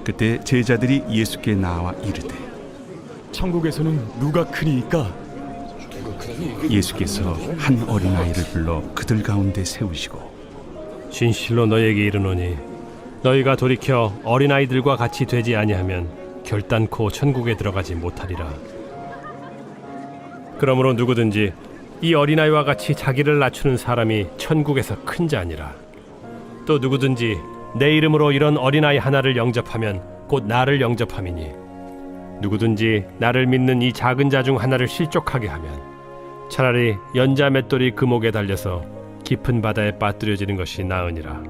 그때 제자들이 예수께 나와 이르되 천국에서는 누가 크니이까? 예수께서 한 어린아이를 불러 그들 가운데 세우시고 진실로 너희에게 이르노니 너희가 돌이켜 어린아이들과 같이 되지 아니하면 결단코 천국에 들어가지 못하리라. 그러므로 누구든지 이 어린아이와 같이 자기를 낮추는 사람이 천국에서 큰 자니라. 또 누구든지 내 이름으로 이런 어린아이 하나를 영접하면 곧 나를 영접함이니 누구든지 나를 믿는 이 작은 자 중 하나를 실족하게 하면 차라리 연자 맷돌이 그 목에 달려서 깊은 바다에 빠뜨려지는 것이 나으니라.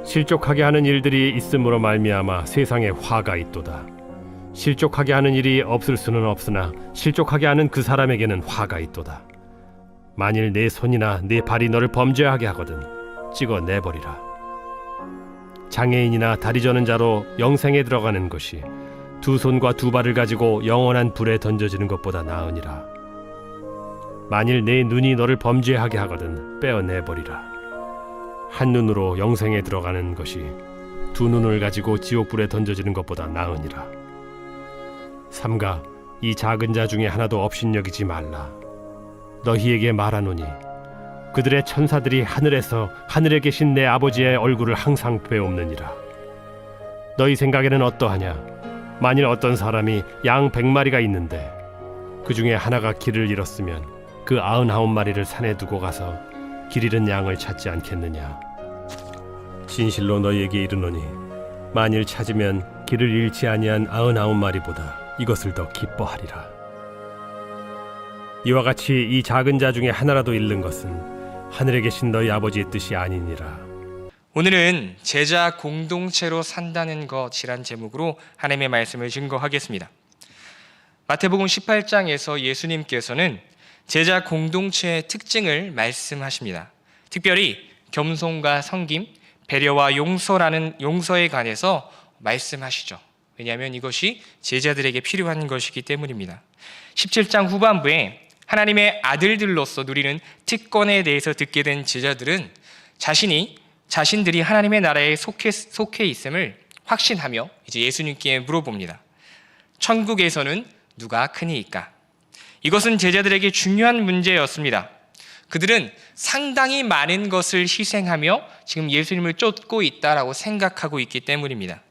실족하게 하는 일들이 있음으로 말미암아 세상에 화가 있도다. 실족하게 하는 일이 없을 수는 없으나 실족하게 하는 그 사람에게는 화가 있도다. 만일 내 손이나 내 발이 너를 범죄하게 하거든 찍어 내버리라. 장애인이나 다리 저는 자로 영생에 들어가는 것이 두 손과 두 발을 가지고 영원한 불에 던져지는 것보다 나으니라. 만일 내 눈이 너를 범죄하게 하거든 빼어내버리라. 한 눈으로 영생에 들어가는 것이 두 눈을 가지고 지옥불에 던져지는 것보다 나으니라. 삼가 이 작은 자 중에 하나도 업신여기지 말라. 너희에게 말하노니 그들의 천사들이 하늘에서 하늘에 계신 내 아버지의 얼굴을 항상 뵈옵느니라. 너희 생각에는 어떠하냐? 만일 어떤 사람이 양 100마리가 있는데 그 중에 하나가 길을 잃었으면 그 99마리를 산에 두고 가서 길 잃은 양을 찾지 않겠느냐? 진실로 너희에게 이르노니 만일 찾으면 길을 잃지 아니한 99마리보다 이것을 더 기뻐하리라. 이와 같이 이 작은 자 중에 하나라도 잃는 것은 하늘에 계신 너희 아버지의 뜻이 아니니라. 오늘은 제자 공동체로 산다는 것이란 제목으로 하나님의 말씀을 증거하겠습니다. 마태복음 18장에서 예수님께서는 제자 공동체의 특징을 말씀하십니다. 특별히 겸손과 섬김, 배려와 용서에 관해서 말씀하시죠. 왜냐하면 이것이 제자들에게 필요한 것이기 때문입니다. 17장 후반부에 하나님의 아들들로서 누리는 특권에 대해서 듣게 된 제자들은 자신들이 하나님의 나라에 속해 있음을 확신하며 이제 예수님께 물어봅니다. 천국에서는 누가 크니이까? 이것은 제자들에게 중요한 문제였습니다. 그들은 상당히 많은 것을 희생하며 지금 예수님을 쫓고 있다라고 생각하고 있기 때문입니다.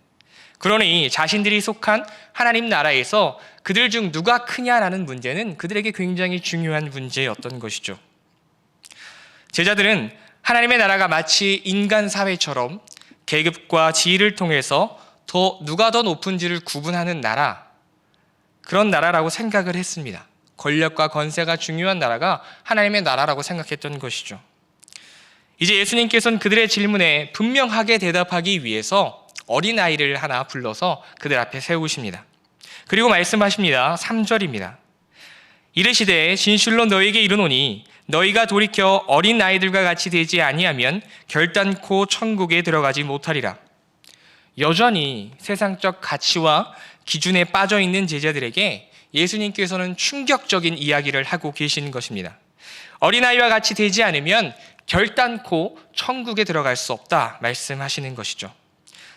그러니 자신들이 속한 하나님 나라에서 그들 중 누가 크냐라는 문제는 그들에게 굉장히 중요한 문제였던 것이죠. 제자들은 하나님의 나라가 마치 인간 사회처럼 계급과 지위를 통해서 누가 더 높은지를 구분하는 나라, 그런 나라라고 생각을 했습니다. 권력과 권세가 중요한 나라가 하나님의 나라라고 생각했던 것이죠. 이제 예수님께서는 그들의 질문에 분명하게 대답하기 위해서 어린아이를 하나 불러서 그들 앞에 세우십니다. 그리고 말씀하십니다. 3절입니다. 이르시되 진실로 너희에게 이르노니 너희가 돌이켜 어린아이들과 같이 되지 아니하면 결단코 천국에 들어가지 못하리라. 여전히 세상적 가치와 기준에 빠져 있는 제자들에게 예수님께서는 충격적인 이야기를 하고 계시는 것입니다. 어린아이와 같이 되지 않으면 결단코 천국에 들어갈 수 없다 말씀하시는 것이죠.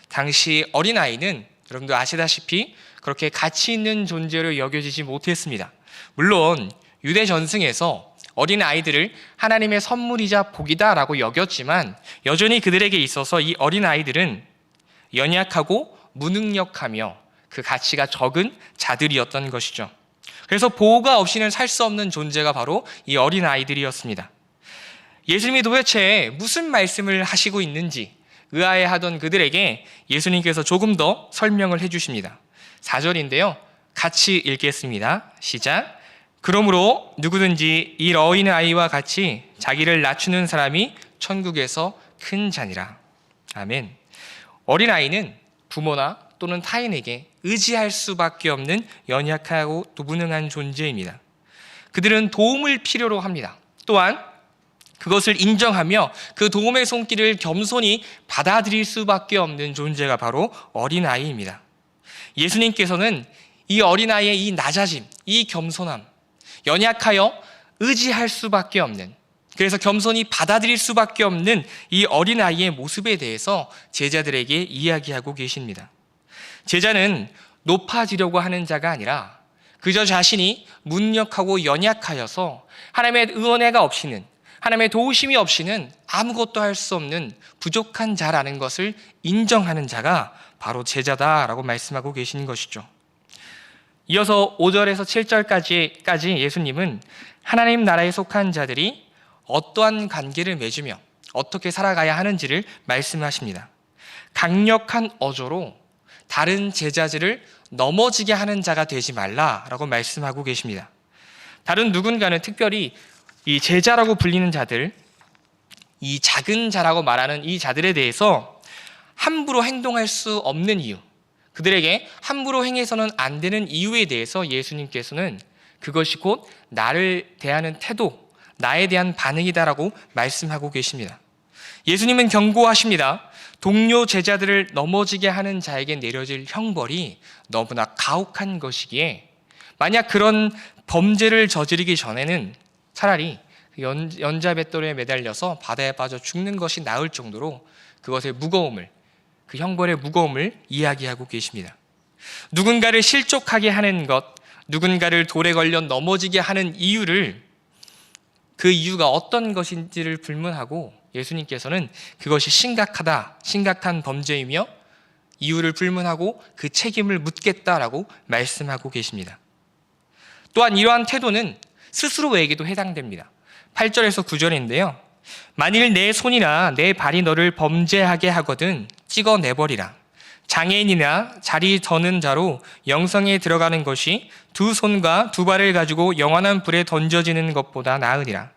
당시 어린아이는 여러분도 아시다시피 그렇게 가치 있는 존재로 여겨지지 못했습니다. 물론 유대 전승에서 어린아이들을 하나님의 선물이자 복이다라고 여겼지만 여전히 그들에게 있어서 이 어린아이들은 연약하고 무능력하며 그 가치가 적은 자들이었던 것이죠. 그래서 보호가 없이는 살 수 없는 존재가 바로 이 어린아이들이었습니다. 예수님이 도대체 무슨 말씀을 하시고 있는지 의아해하던 그들에게 예수님께서 조금 더 설명을 해주십니다. 4절인데요. 같이 읽겠습니다. 시작. 그러므로 누구든지 이 어린아이와 같이 자기를 낮추는 사람이 천국에서 큰 자니라. 아멘. 어린아이는 부모나 또는 타인에게 의지할 수밖에 없는 연약하고 또 무능한 존재입니다. 그들은 도움을 필요로 합니다. 또한 그것을 인정하며 그 도움의 손길을 겸손히 받아들일 수밖에 없는 존재가 바로 어린아이입니다. 예수님께서는 이 어린아이의 이 낮아짐, 이 겸손함, 연약하여 의지할 수밖에 없는 그래서 겸손히 받아들일 수밖에 없는 이 어린아이의 모습에 대해서 제자들에게 이야기하고 계십니다. 제자는 높아지려고 하는 자가 아니라 그저 자신이 무능력하고 연약하여서 하나님의 응원회가 없이는, 하나님의 도우심이 없이는 아무것도 할 수 없는 부족한 자라는 것을 인정하는 자가 바로 제자다라고 말씀하고 계신 것이죠. 이어서 5절에서 7절까지 예수님은 하나님 나라에 속한 자들이 어떠한 관계를 맺으며 어떻게 살아가야 하는지를 말씀하십니다. 강력한 어조로 다른 제자들을 넘어지게 하는 자가 되지 말라라고 말씀하고 계십니다. 다른 누군가는 특별히 이 제자라고 불리는 자들, 이 작은 자라고 말하는 이 자들에 대해서 함부로 행동할 수 없는 이유, 그들에게 함부로 행해서는 안 되는 이유에 대해서 예수님께서는 그것이 곧 나를 대하는 태도, 나에 대한 반응이다라고 말씀하고 계십니다. 예수님은 경고하십니다. 동료 제자들을 넘어지게 하는 자에게 내려질 형벌이 너무나 가혹한 것이기에 만약 그런 범죄를 저지르기 전에는 차라리 연자뱃돌에 매달려서 바다에 빠져 죽는 것이 나을 정도로 그것의 무거움을, 그 형벌의 무거움을 이야기하고 계십니다. 누군가를 실족하게 하는 것, 누군가를 돌에 걸려 넘어지게 하는 이유를, 그 이유가 어떤 것인지를 불문하고 예수님께서는 그것이 심각한 범죄이며 이유를 불문하고 그 책임을 묻겠다라고 말씀하고 계십니다. 또한 이러한 태도는 스스로에게도 해당됩니다. 8절에서 9절인데요. 만일 내 손이나 내 발이 너를 범죄하게 하거든 찍어내버리라. 장애인이나 자리 더는 자로 영성에 들어가는 것이 두 손과 두 발을 가지고 영원한 불에 던져지는 것보다 나으니라.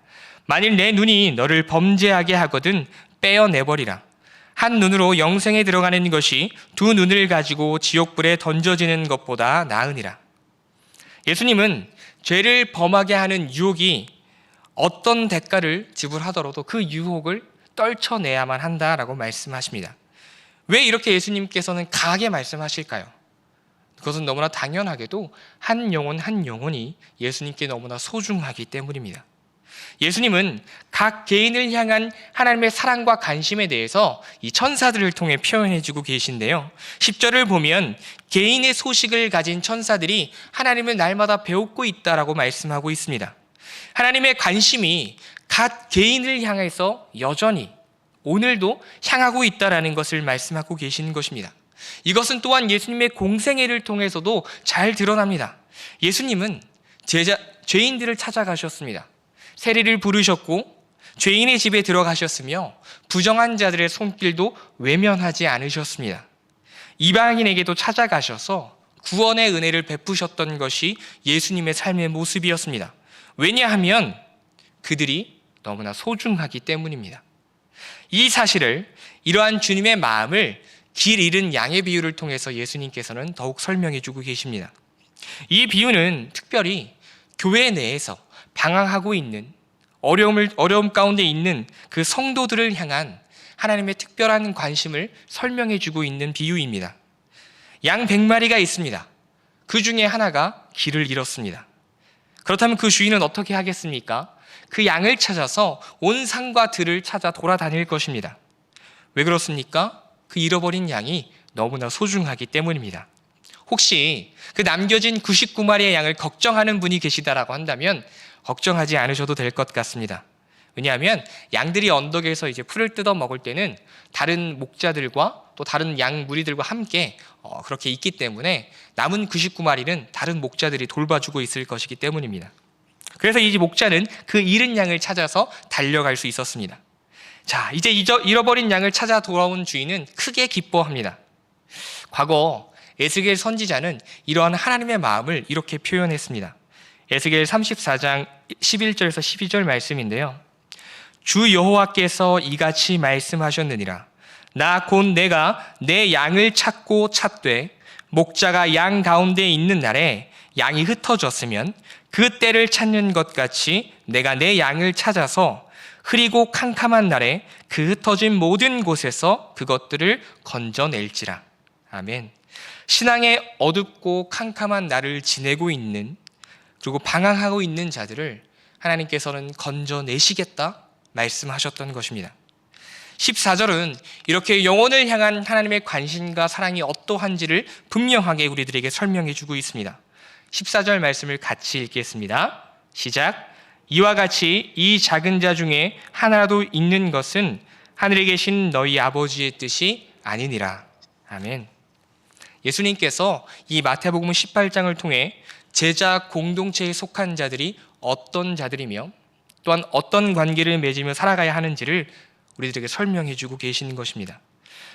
만일 내 눈이 너를 범죄하게 하거든 빼어내버리라. 한 눈으로 영생에 들어가는 것이 두 눈을 가지고 지옥불에 던져지는 것보다 나으니라. 예수님은 죄를 범하게 하는 유혹이 어떤 대가를 지불하더라도 그 유혹을 떨쳐내야만 한다라고 말씀하십니다. 왜 이렇게 예수님께서는 강하게 말씀하실까요? 그것은 너무나 당연하게도 한 영혼이 예수님께 너무나 소중하기 때문입니다. 예수님은 각 개인을 향한 하나님의 사랑과 관심에 대해서 이 천사들을 통해 표현해주고 계신데요. 10절을 보면 개인의 소식을 가진 천사들이 하나님을 날마다 배우고 있다라고 말씀하고 있습니다. 하나님의 관심이 각 개인을 향해서 여전히 오늘도 향하고 있다라는 것을 말씀하고 계시는 것입니다. 이것은 또한 예수님의 공생애를 통해서도 잘 드러납니다. 예수님은 죄인들을 찾아가셨습니다. 세리를 부르셨고 죄인의 집에 들어가셨으며 부정한 자들의 손길도 외면하지 않으셨습니다. 이방인에게도 찾아가셔서 구원의 은혜를 베푸셨던 것이 예수님의 삶의 모습이었습니다. 왜냐하면 그들이 너무나 소중하기 때문입니다. 이 사실을, 이러한 주님의 마음을 길 잃은 양의 비유를 통해서 예수님께서는 더욱 설명해 주고 계십니다. 이 비유는 특별히 교회 내에서 방황하고 있는, 어려움 가운데 있는 그 성도들을 향한 하나님의 특별한 관심을 설명해 주고 있는 비유입니다. 양 100마리가 있습니다. 그 중에 하나가 길을 잃었습니다. 그렇다면 그 주인은 어떻게 하겠습니까? 그 양을 찾아서 온 산과 들을 찾아 돌아다닐 것입니다. 왜 그렇습니까? 그 잃어버린 양이 너무나 소중하기 때문입니다. 혹시 그 남겨진 99마리의 양을 걱정하는 분이 계시다라고 한다면 걱정하지 않으셔도 될 것 같습니다. 왜냐하면 양들이 언덕에서 이제 풀을 뜯어 먹을 때는 다른 목자들과 또 다른 양 무리들과 함께 그렇게 있기 때문에 남은 99마리는 다른 목자들이 돌봐주고 있을 것이기 때문입니다. 그래서 이 목자는 그 잃은 양을 찾아서 달려갈 수 있었습니다. 자, 이제 잃어버린 양을 찾아 돌아온 주인은 크게 기뻐합니다. 과거 에스겔 선지자는 이러한 하나님의 마음을 이렇게 표현했습니다. 에스겔 34장 11절에서 12절 말씀인데요. 주 여호와께서 이같이 말씀하셨느니라. 나 곧 내가 내 양을 찾고 찾되 목자가 양 가운데 있는 날에 양이 흩어졌으면 그 때를 찾는 것 같이 내가 내 양을 찾아서 흐리고 캄캄한 날에 그 흩어진 모든 곳에서 그것들을 건져낼지라. 아멘. 신앙의 어둡고 캄캄한 날을 지내고 있는, 그리고 방황하고 있는 자들을 하나님께서는 건져내시겠다, 말씀하셨던 것입니다. 14절은 이렇게 영혼을 향한 하나님의 관심과 사랑이 어떠한지를 분명하게 우리들에게 설명해 주고 있습니다. 14절 말씀을 같이 읽겠습니다. 시작. 이와 같이 이 작은 자 중에 하나라도 있는 것은 하늘에 계신 너희 아버지의 뜻이 아니니라. 아멘. 예수님께서 이 마태복음 18장을 통해 제자 공동체에 속한 자들이 어떤 자들이며 또한 어떤 관계를 맺으며 살아가야 하는지를 우리들에게 설명해 주고 계시는 것입니다.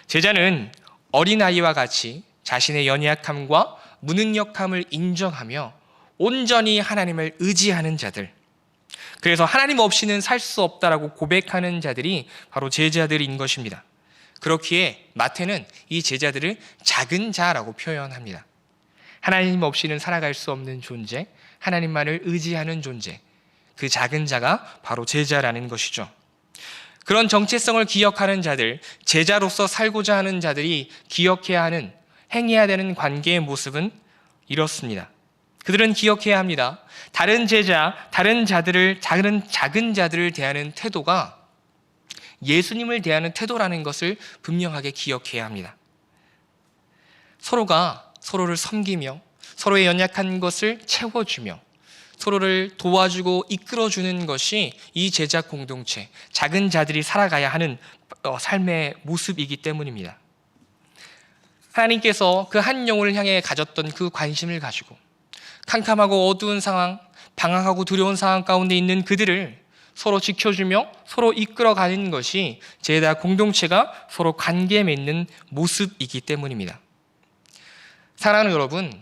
제자는 어린아이와 같이 자신의 연약함과 무능력함을 인정하며 온전히 하나님을 의지하는 자들, 그래서 하나님 없이는 살 수 없다라고 고백하는 자들이 바로 제자들인 것입니다. 그렇기에 마태는 이 제자들을 작은 자라고 표현합니다. 하나님 없이는 살아갈 수 없는 존재, 하나님만을 의지하는 존재, 그 작은 자가 바로 제자라는 것이죠. 그런 정체성을 기억하는 자들, 제자로서 살고자 하는 자들이 기억해야 하는, 행해야 되는 관계의 모습은 이렇습니다. 그들은 기억해야 합니다. 다른 제자, 다른 작은 자들을 대하는 태도가 예수님을 대하는 태도라는 것을 분명하게 기억해야 합니다. 서로가 서로를 섬기며 서로의 연약한 것을 채워주며 서로를 도와주고 이끌어주는 것이 이 제자 공동체, 작은 자들이 살아가야 하는 삶의 모습이기 때문입니다. 하나님께서 그 한 영혼을 향해 가졌던 그 관심을 가지고 캄캄하고 어두운 상황, 방황하고 두려운 상황 가운데 있는 그들을 서로 지켜주며 서로 이끌어가는 것이 제자 공동체가 서로 관계 맺는 모습이기 때문입니다. 사랑하는 여러분,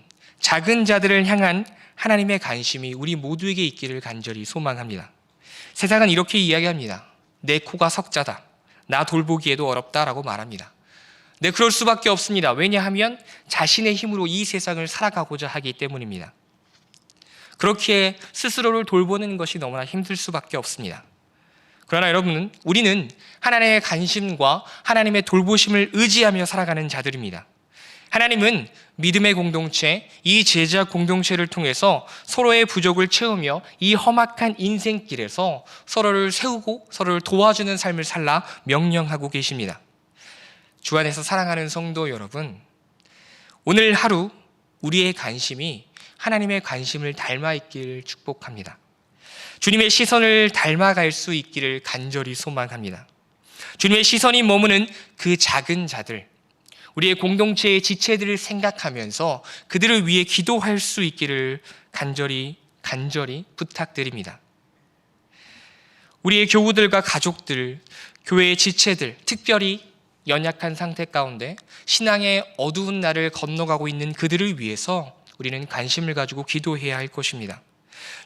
작은 자들을 향한 하나님의 관심이 우리 모두에게 있기를 간절히 소망합니다. 세상은 이렇게 이야기합니다. 내 코가 석자다. 나 돌보기에도 어렵다라고 말합니다. 네, 그럴 수밖에 없습니다. 왜냐하면 자신의 힘으로 이 세상을 살아가고자 하기 때문입니다. 그렇기에 스스로를 돌보는 것이 너무나 힘들 수밖에 없습니다. 그러나 여러분, 우리는 하나님의 관심과 하나님의 돌보심을 의지하며 살아가는 자들입니다. 하나님은 믿음의 공동체, 이 제자 공동체를 통해서 서로의 부족을 채우며 이 험악한 인생길에서 서로를 세우고 서로를 도와주는 삶을 살라 명령하고 계십니다. 주 안에서 사랑하는 성도 여러분, 오늘 하루 우리의 관심이 하나님의 관심을 닮아 있기를 축복합니다. 주님의 시선을 닮아갈 수 있기를 간절히 소망합니다. 주님의 시선이 머무는 그 작은 자들, 우리의 공동체의 지체들을 생각하면서 그들을 위해 기도할 수 있기를 간절히 부탁드립니다. 우리의 교우들과 가족들, 교회의 지체들, 특별히 연약한 상태 가운데 신앙의 어두운 날을 건너가고 있는 그들을 위해서 우리는 관심을 가지고 기도해야 할 것입니다.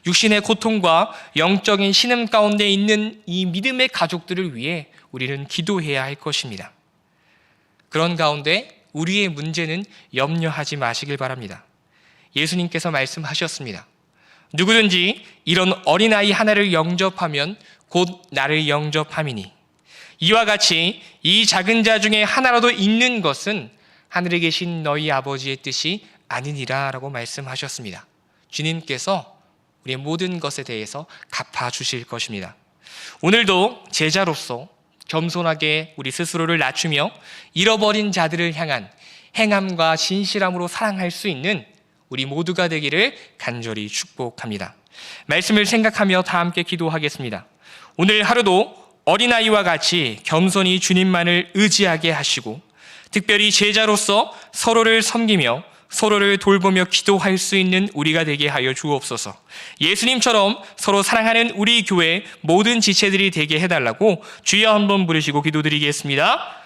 육신의 고통과 영적인 신음 가운데 있는 이 믿음의 가족들을 위해 우리는 기도해야 할 것입니다. 그런 가운데 우리의 문제는 염려하지 마시길 바랍니다. 예수님께서 말씀하셨습니다. 누구든지 이런 어린아이 하나를 영접하면 곧 나를 영접함이니 이와 같이 이 작은 자 중에 하나라도 있는 것은 하늘에 계신 너희 아버지의 뜻이 아니니라 라고 말씀하셨습니다. 주님께서 우리의 모든 것에 대해서 갚아주실 것입니다. 오늘도 제자로서 겸손하게 우리 스스로를 낮추며 잃어버린 자들을 향한 행함과 진실함으로 사랑할 수 있는 우리 모두가 되기를 간절히 축복합니다. 말씀을 생각하며 다 함께 기도하겠습니다. 오늘 하루도 어린아이와 같이 겸손히 주님만을 의지하게 하시고 특별히 제자로서 서로를 섬기며 서로를 돌보며 기도할 수 있는 우리가 되게 하여 주옵소서. 예수님처럼 서로 사랑하는 우리 교회 모든 지체들이 되게 해달라고 주여 한번 부르시고 기도드리겠습니다.